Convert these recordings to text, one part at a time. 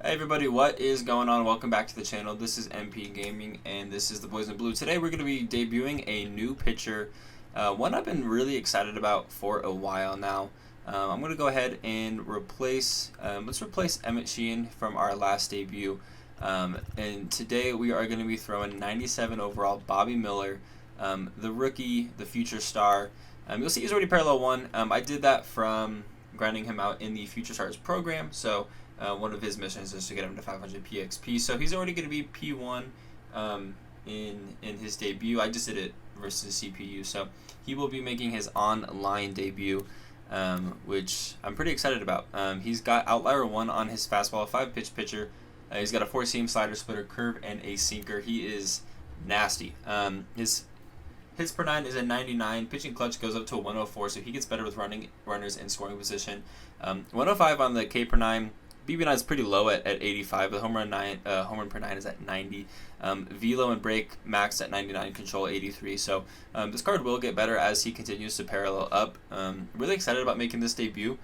Hey everybody, what is going on? Welcome back to the channel. This is MP Gaming and this is the Boys in Blue. Today we're going to be debuting a new pitcher, one I've been really excited about for a while now. I'm going to go ahead and let's replace Emmett Sheehan from our last debut. And today we are going to be throwing 97 overall Bobby Miller, the rookie, the future star. You'll see he's already parallel 1. I did that from grinding him out in the Future Stars program, so one of his missions is to get him to 500 PXP. So he's already going to be P1 in his debut. I just did it versus CPU, so he will be making his online debut, which I'm pretty excited about. He's got Outlier 1 on his fastball, a 5-pitch pitcher. He's got a 4-seam slider, splitter, curve, and a sinker. He is nasty. His per 9 is a 99. Pitching clutch goes up to a 104, so he gets better with runners in scoring position. 105 on the K per 9. BB9 is pretty low at 85. The home run per 9 is at 90. Velo and break max at 99. Control 83. So this card will get better as he continues to parallel up. Really excited about making this debut.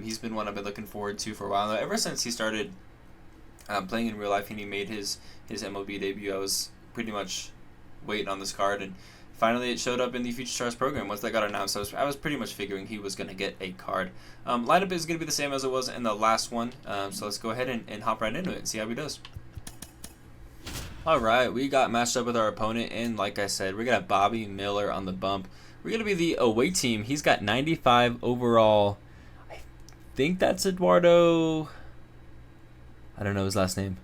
He's been one I've been looking forward to for a while now. Ever since he started playing in real life and he made his MLB debut, I was pretty much waiting on this card, and finally it showed up in the Future Stars program once that got announced. I was pretty much figuring he was going to get a card. Lineup is going to be the same as it was in the last one, so let's go ahead and hop right into it and see how he does. Alright, we got matched up with our opponent, and like I said, we're going to have Bobby Miller on the bump. We're going to be the away team. He's got 95 overall. I think that's Eduardo. I don't know his last name.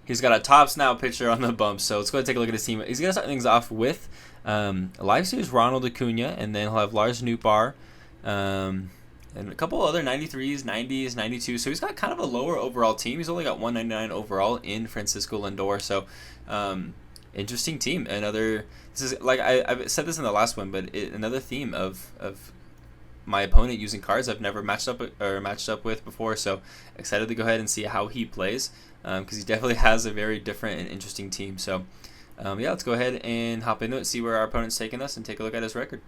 He's got a Tops Now pitcher on the bump, so let's go ahead and take a look at his team. He's going to start things off with Live Series Ronald Acuna, and then he'll have Lars Nootbaar, and a couple other 93s, 90s, 92. So he's got kind of a lower overall team. He's only got 199 overall in Francisco Lindor, so interesting team. This is like I've said this in the last one, but another theme of my opponent using cards I've never matched up with before. So excited to go ahead and see how he plays, because he definitely has a very different and interesting team. So yeah, let's go ahead and hop into it, see where our opponent's taking us, and take a look at his record.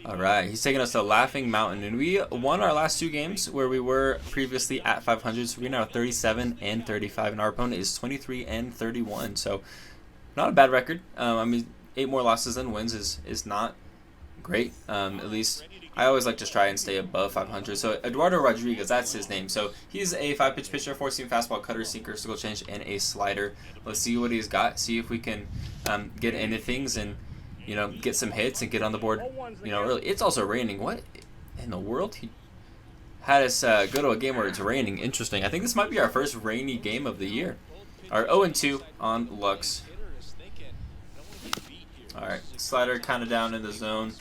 Alright, he's taking us to Laughing Mountain, and we won our last 2 games where we were previously at 500, so we're now 37 and 35, and our opponent is 23 and 31, so not a bad record. I mean, 8 more losses than wins is not great. At least I always like to try and stay above 500. So Eduardo Rodriguez, that's his name. So he's a 5-pitch pitcher, 4-seam fastball, cutter, sinker, single change, and a slider. Let's see what he's got. See if we can get into things and get some hits and get on the board. Early. It's also raining. What in the world? He had us go to a game where it's raining. Interesting. I think this might be our first rainy game of the year. Our 0-2 on Lux. Alright, slider kind of down in the zone,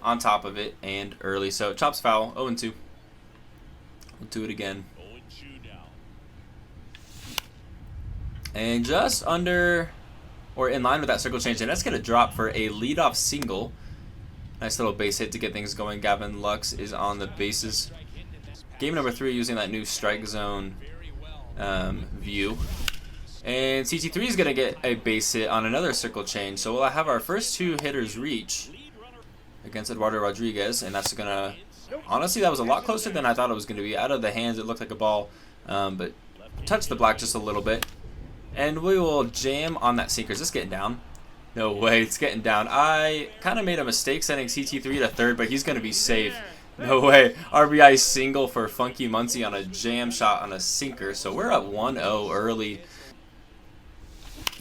on top of it, and early. So chops foul, 0-2. We'll do it again. And just under, or in line with that circle change, and that's going to drop for a leadoff single. Nice little base hit to get things going. Gavin Lux is on the bases. Game number 3 using that new strike zone view. And CT3 is going to get a base hit on another circle change. So we'll have our first 2 hitters reach against Eduardo Rodriguez. And that's going to... Honestly, that was a lot closer than I thought it was going to be. Out of the hands, it looked like a ball. But touched the black just a little bit. And we will jam on that sinker. Is this getting down? No way, it's getting down. I kind of made a mistake sending CT3 to third, but he's going to be safe. No way. RBI single for Funky Muncie on a jam shot on a sinker. So we're up 1-0 early.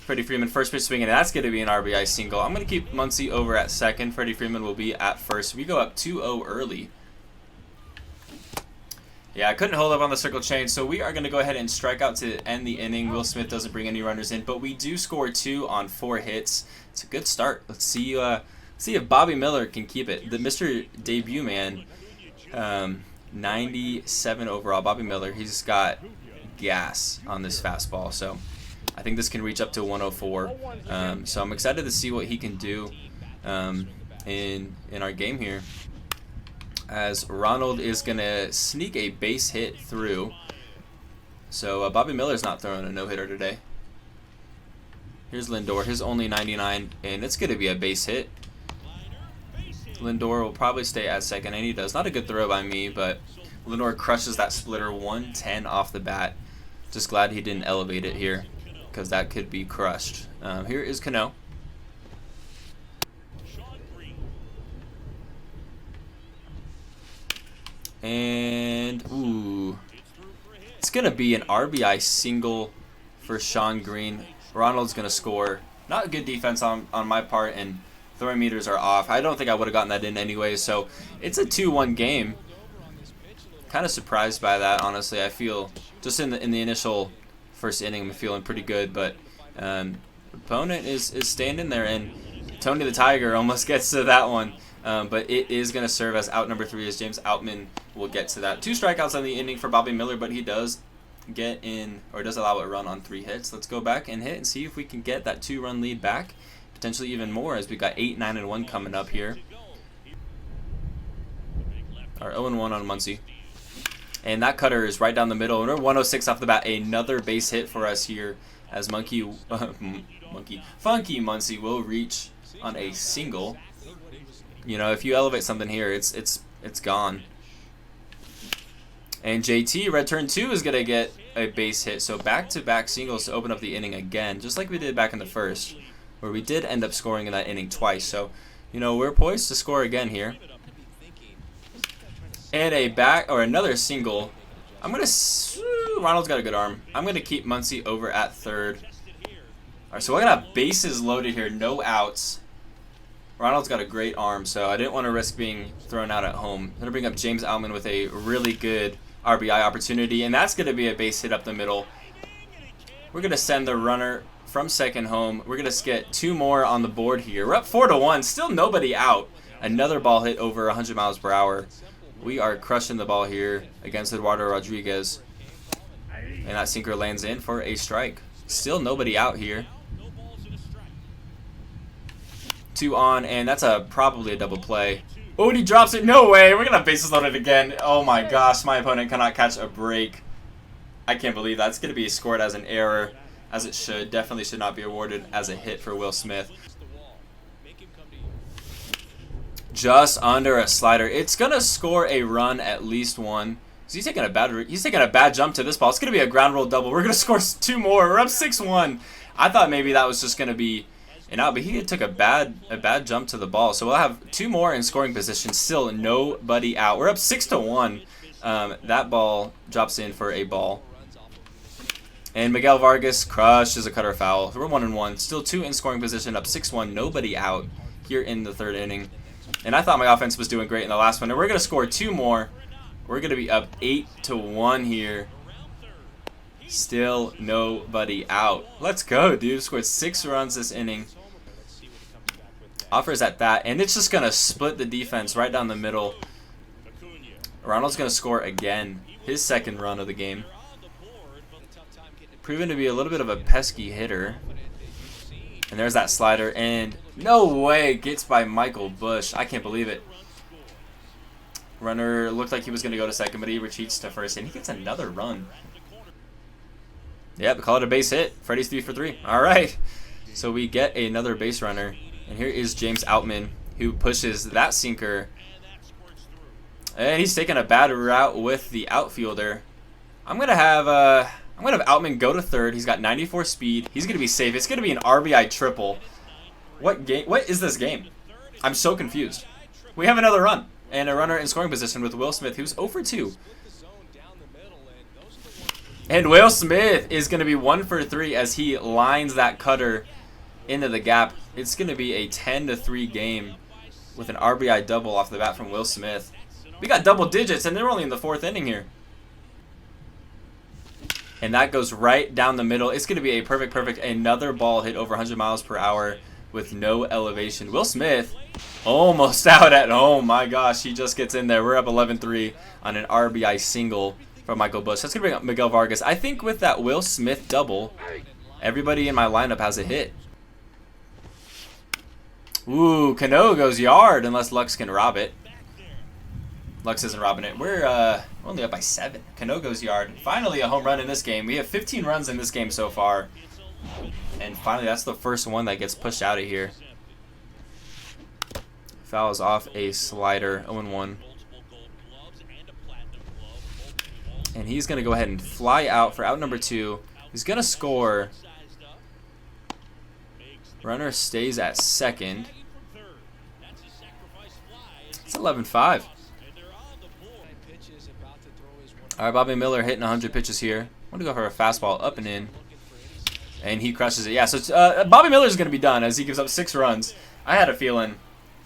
Freddie Freeman first pitch swinging, and that's going to be an RBI single. I'm going to keep Muncie over at second. Freddie Freeman will be at first. We go up 2-0 early. Yeah, I couldn't hold up on the circle change, so we are going to go ahead and strike out to end the inning. Will Smith doesn't bring any runners in, but we do score 2 on 4 hits. It's a good start. Let's see if Bobby Miller can keep it. The Mr. Debut man, 97 overall. Bobby Miller, he's got gas on this fastball, so I think this can reach up to 104. So I'm excited to see what he can do in our game here, as Ronald is going to sneak a base hit through. So Bobby Miller's not throwing a no-hitter today. Here's Lindor, his only 99, and it's going to be a base hit. Lindor will probably stay at second, and he does. Not a good throw by me, but Lenore crushes that splitter 110 off the bat. Just glad he didn't elevate it here, because that could be crushed. Here is Cano. And, ooh. It's going to be an RBI single for Sean Green. Ronald's going to score. Not a good defense on my part, and throwing meters are off. I don't think I would have gotten that in anyway, so it's a 2-1 game. Kind of surprised by that, honestly. I feel, just in the initial first inning, I'm feeling pretty good, but opponent is standing there, and Tony the Tiger almost gets to that one. But it is going to serve as out number 3 as James Outman will get to that. 2 strikeouts on the inning for Bobby Miller, but he does get in, or does allow a run on 3 hits. Let's go back and hit and see if we can get that 2-run lead back. Potentially even more, as we got 8, 9, and 1 coming up here. Our 0-1 on Muncy. And that cutter is right down the middle. And we're 106 off the bat. Another base hit for us here, as Funky Muncy will reach on a single. You know, if you elevate something here, it's gone. And JT, red turn 2, is going to get a base hit. So back-to-back singles to open up the inning again, just like we did back in the first, where we did end up scoring in that inning twice. So, you know, we're poised to score again here. And another single. Ronald's got a good arm. I'm going to keep Muncy over at third. All right, so we're going to have bases loaded here, no outs. Ronald's got a great arm, so I didn't want to risk being thrown out at home. I'm going to bring up James Outman with a really good RBI opportunity, and that's going to be a base hit up the middle. We're going to send the runner from second home. We're going to get 2 more on the board here. We're up 4-1, still nobody out. Another ball hit over 100 miles per hour. We are crushing the ball here against Eduardo Rodriguez. And that sinker lands in for a strike. Still nobody out here. 2 on, and that's probably a double play. Oh, and he drops it. No way. We're going to have bases loaded again. Oh my gosh, my opponent cannot catch a break. I can't believe that. It's going to be scored as an error, as it should. Definitely should not be awarded as a hit for Will Smith. Just under a slider. It's going to score a run, at least 1. He's taking a bad jump to this ball. It's going to be a ground roll double. We're going to score 2 more. We're up 6-1. I thought maybe that was just going to be an out, but he took a bad jump to the ball. So we'll have 2 more in scoring position. Still nobody out. We're up 6-1. That ball drops in for a ball. And Miguel Vargas crushes a cutter foul. We're 1-1. Still 2 in scoring position. Up 6-1. Nobody out here in the 3rd inning. And I thought my offense was doing great in the last one. And we're going to score 2 more. We're going to be up 8-1 here. Still nobody out. Let's go, dude. Scored 6 runs this inning. Offers at that. And it's just going to split the defense right down the middle. Ronald's going to score again. His 2nd run of the game. Proven to be a little bit of a pesky hitter. And there's that slider. And no way, gets by Michael Bush. I can't believe it. Runner looked like he was going to go to second, but he retreats to first. And he gets another run. Yep, call it a base hit. Freddie's 3 for 3. All right. So we get another base runner. And here is James Outman, who pushes that sinker. And he's taking a bad route with the outfielder. I'm going to have Outman go to third. He's got 94 speed. He's going to be safe. It's going to be an RBI triple. What is this game? I'm so confused. We have another run. And a runner in scoring position with Will Smith, who's 0 for 2. And Will Smith is going to be 1 for 3 as he lines that cutter into the gap. It's going to be a 10-3 game with an RBI double off the bat from Will Smith. We got double digits, and they're only in the 4th inning here. And that goes right down the middle. It's going to be a perfect. Another ball hit over 100 miles per hour with no elevation. Will Smith almost out at home. My gosh, he just gets in there. We're up 11-3 on an RBI single from Michael Bush. That's going to bring up Miguel Vargas. I think with that Will Smith double, everybody in my lineup has a hit. Ooh, Cano goes yard unless Lux can rob it. Lux isn't robbing it. We're only up by 7. Cano goes yard. Finally a home run in this game. We have 15 runs in this game so far. And finally, that's the first one that gets pushed out of here. Fouls off a slider. 0-1. And he's going to go ahead and fly out for out number 2. He's going to score. Runner stays at second. It's 11-5. All right, Bobby Miller hitting 100 pitches here. I'm going to go for a fastball up and in. And he crushes it. Yeah, so Bobby Miller is going to be done as he gives up 6 runs. I had a feeling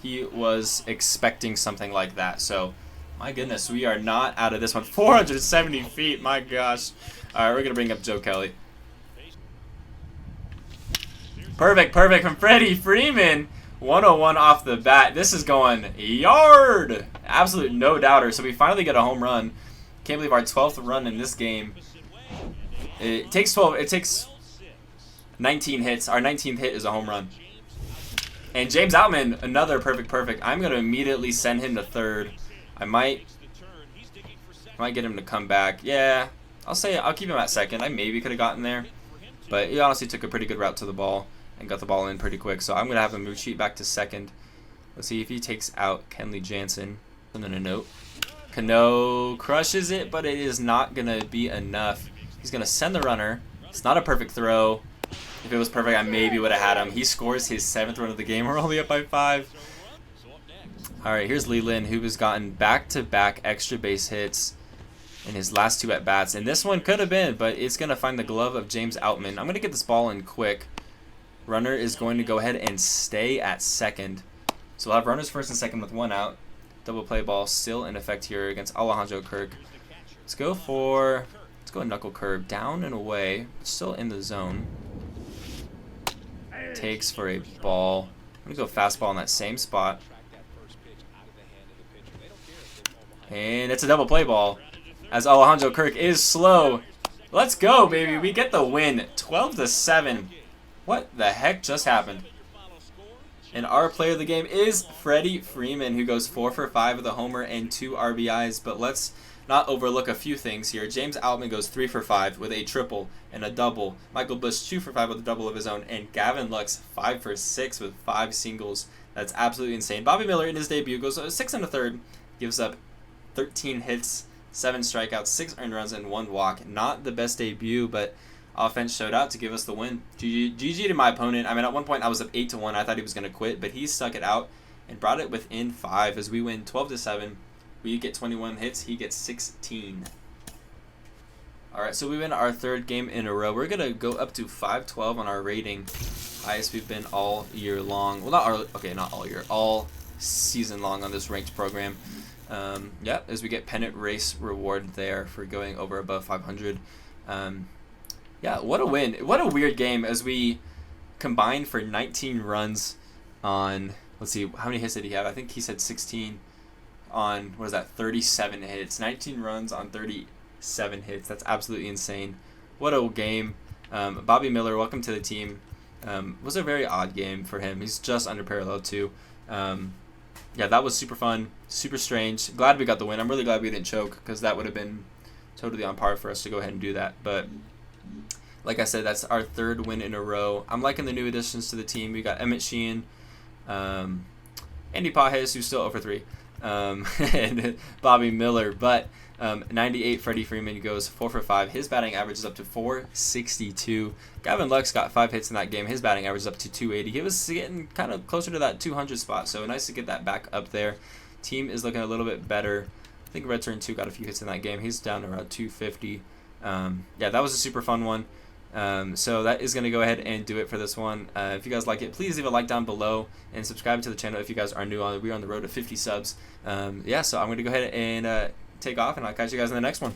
he was expecting something like that. So, my goodness, we are not out of this one. 470 feet, my gosh. All right, we're going to bring up Joe Kelly. Perfect from Freddie Freeman. 101 off the bat. This is going yard. Absolute no doubter. So we finally get a home run. Can't believe our 12th run in this game. It takes 12. It takes 19 hits. Our 19th hit is a home run. And James Outman, another perfect. I'm going to immediately send him to third. I might get him to come back. Yeah, I'll keep him at second. I maybe could have gotten there. But he honestly took a pretty good route to the ball and got the ball in pretty quick. So I'm going to have him move sheet back to second. Let's see if he takes out Kenley Jansen. And then a note. Cano crushes it, but it is not going to be enough. He's going to send the runner. It's not a perfect throw. If it was perfect, I maybe would have had him. He scores his 7th run of the game. We're only up by 5. All right, here's Leland, who has gotten back-to-back extra base hits in his last 2 at-bats. And this one could have been, but it's going to find the glove of James Outman. I'm going to get this ball in quick. Runner is going to go ahead and stay at second. So we'll have runners first and second with 1 out. Double play ball still in effect here against Alejandro Kirk. Let's go a knuckle curve down and away, still in the zone. Takes for a ball. I'm going to go fastball in that same spot. And it's a double play ball as Alejandro Kirk is slow. Let's go, baby. We get the win. 12-7. What the heck just happened? And our player of the game is Freddie Freeman, who goes 4 for 5 with a homer and 2 RBIs. But let's not overlook a few things here. James Outman goes 3 for 5 with a triple and a double. Michael Busch 2 for 5 with a double of his own. And Gavin Lux 5 for 6 with 5 singles. That's absolutely insane. Bobby Miller in his debut goes 6 1/3, gives up 13 hits, 7 strikeouts, 6 earned runs, and 1 walk. Not the best debut, but offense showed out to give us the win. GG to my opponent. I mean, at one point I was up 8-1. I thought he was going to quit, but he stuck it out and brought it within 5 as we win 12-7. We get 21 hits. He gets 16. All right, so we win our 3rd game in a row. We're going to go up to 512 on our rating. Highest we've been all year long. Well, not all year. All season long on this ranked program. Yeah, as we get pennant race reward there for going over above 500. Yeah, what a win. What a weird game as we combined for 19 runs on, let's see, how many hits did he have? I think he said 16 on, 37 hits. 19 runs on 37 hits. That's absolutely insane. What a game. Bobby Miller, welcome to the team. Was a very odd game for him. He's just under parallel too. Yeah, that was super fun, super strange. Glad we got the win. I'm really glad we didn't choke because that would have been totally on par for us to go ahead and do that. But like I said, that's our 3rd win in a row. I'm liking the new additions to the team. We got Emmett Sheehan, Andy Pajes, who's still over 3, and Bobby Miller. But 98, Freddie Freeman goes 4 for 5. His batting average is up to 462. Gavin Lux got 5 hits in that game. His batting average is up to 280. He was getting kind of closer to that 200 spot, so nice to get that back up there. Team is looking a little bit better. I think Red Turn 2 got a few hits in that game. He's down to around 250. Yeah, that was a super fun one. So that is going to go ahead and do it for this one. If you guys like it, please leave a like down below and subscribe to the channel if you guys are new. We're on the road to 50 subs. Yeah, so I'm going to go ahead and take off, and I'll catch you guys in the next one.